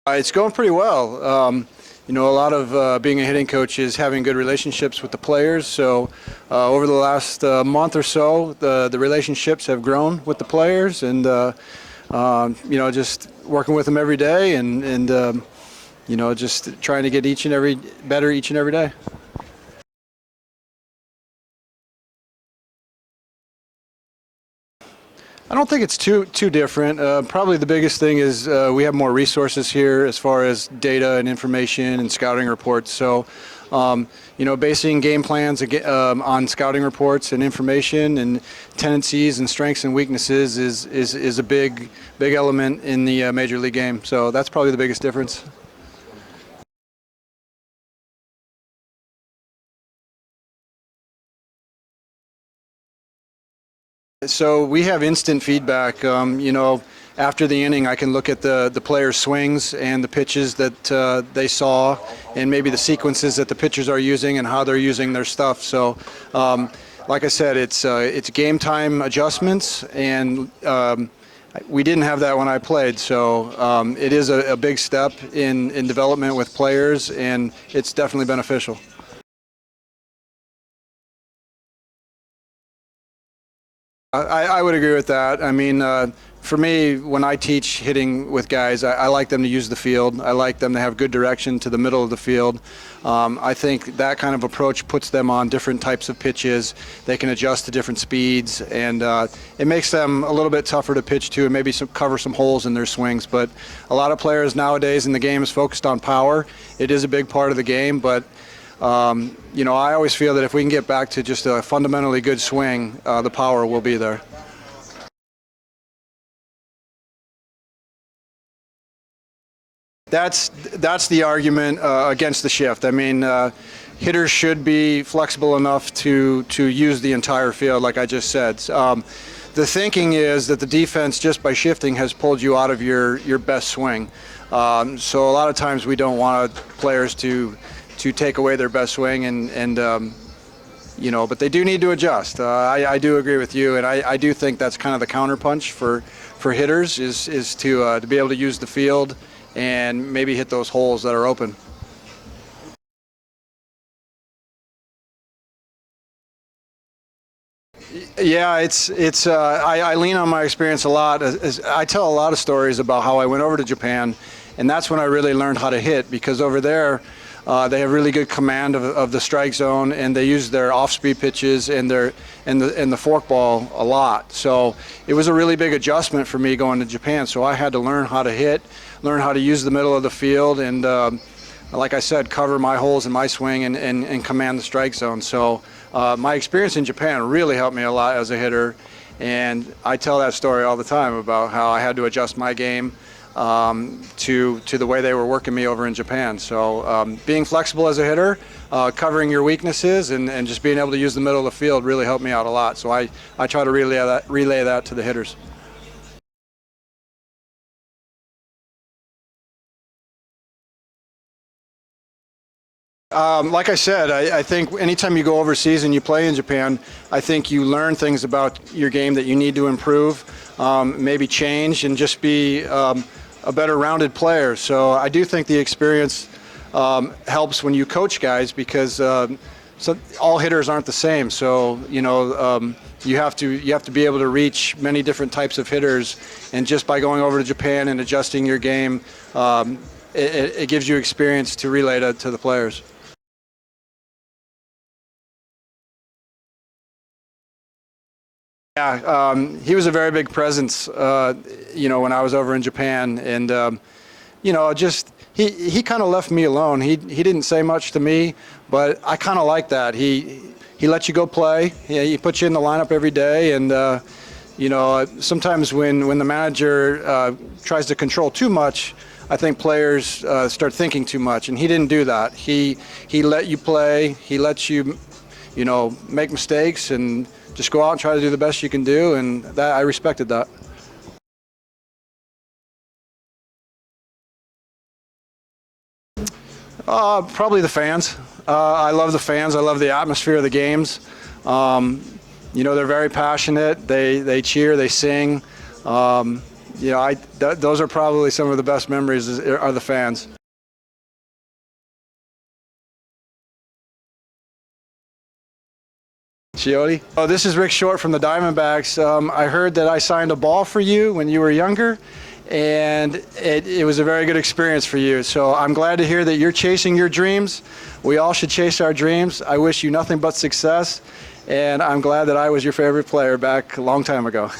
It's going pretty well. A lot of being a hitting coach is having good relationships with the players. So over the last month or so, the relationships have grown with the players, and just working with them every day, and just trying to get better each and every day. I don't think it's too different. Probably the biggest thing is we have more resources here as far as data and information and scouting reports. So, basing game plans on scouting reports and information and tendencies and strengths and weaknesses is a big element in the major league game. So that's probably the biggest difference. So we have instant feedback. After the inning, I can look at the players' swings and the pitches that they saw, and maybe the sequences that the pitchers are using and how they're using their stuff. So, like I said, it's game time adjustments, and we didn't have that when I played. So it is a big step in development with players, and it's definitely beneficial. I would agree with that. I mean, for me, when I teach hitting with guys, I like them to use the field. I like them to have good direction to the middle of the field. I think that kind of approach puts them on different types of pitches. They can adjust to different speeds, and it makes them a little bit tougher to pitch to, and maybe cover some holes in their swings. But a lot of players nowadays in the game is focused on power. It is a big part of the game, but I always feel that if we can get back to just a fundamentally good swing, the power will be there. That's the argument against the shift. I mean, hitters should be flexible enough to use the entire field, like I just said. The thinking is that the defense, just by shifting, has pulled you out of your best swing. So a lot of times we don't want players to take away their best swing, but they do need to adjust. I do agree with you, and I do think that's kind of the counterpunch for hitters is to be able to use the field and maybe hit those holes that are open. Yeah, I lean on my experience a lot. I tell a lot of stories about how I went over to Japan, and that's when I really learned how to hit, because over there they have really good command of the strike zone, and they use their off-speed pitches and the forkball a lot. So it was a really big adjustment for me going to Japan. So I had to learn how to hit, learn how to use the middle of the field, and like I said, cover my holes in my swing and command the strike zone. So my experience in Japan really helped me a lot as a hitter, and I tell that story all the time about how I had to adjust my game to the way they were working me over in Japan. So being flexible as a hitter, covering your weaknesses, and just being able to use the middle of the field really helped me out a lot. So I try to relay that to the hitters. Like I said, I think anytime you go overseas and you play in Japan, I think you learn things about your game that you need to improve, maybe change, and just be a better rounded player. So I do think the experience helps when you coach guys, because all hitters aren't the same. So you have to be able to reach many different types of hitters, and just by going over to Japan and adjusting your game, it gives you experience to relay to the players. Yeah, he was a very big presence, when I was over in Japan, and just he kind of left me alone. He didn't say much to me, but I kind of like that. He let you go play. He put you in the lineup every day, and sometimes when the manager tries to control too much, I think players start thinking too much, and he didn't do that. He let you play. He let you, make mistakes and just go out and try to do the best you can do, and that I respected that. Probably the fans. I love the fans. I love the atmosphere of the games. They're very passionate. They cheer. They sing. you know, those are probably some of the best memories are the fans. Shioti. Oh, this is Rick Short from the Diamondbacks. I heard that I signed a ball for you when you were younger, and it was a very good experience for you. So I'm glad to hear that you're chasing your dreams. We all should chase our dreams. I wish you nothing but success, and I'm glad that I was your favorite player back a long time ago.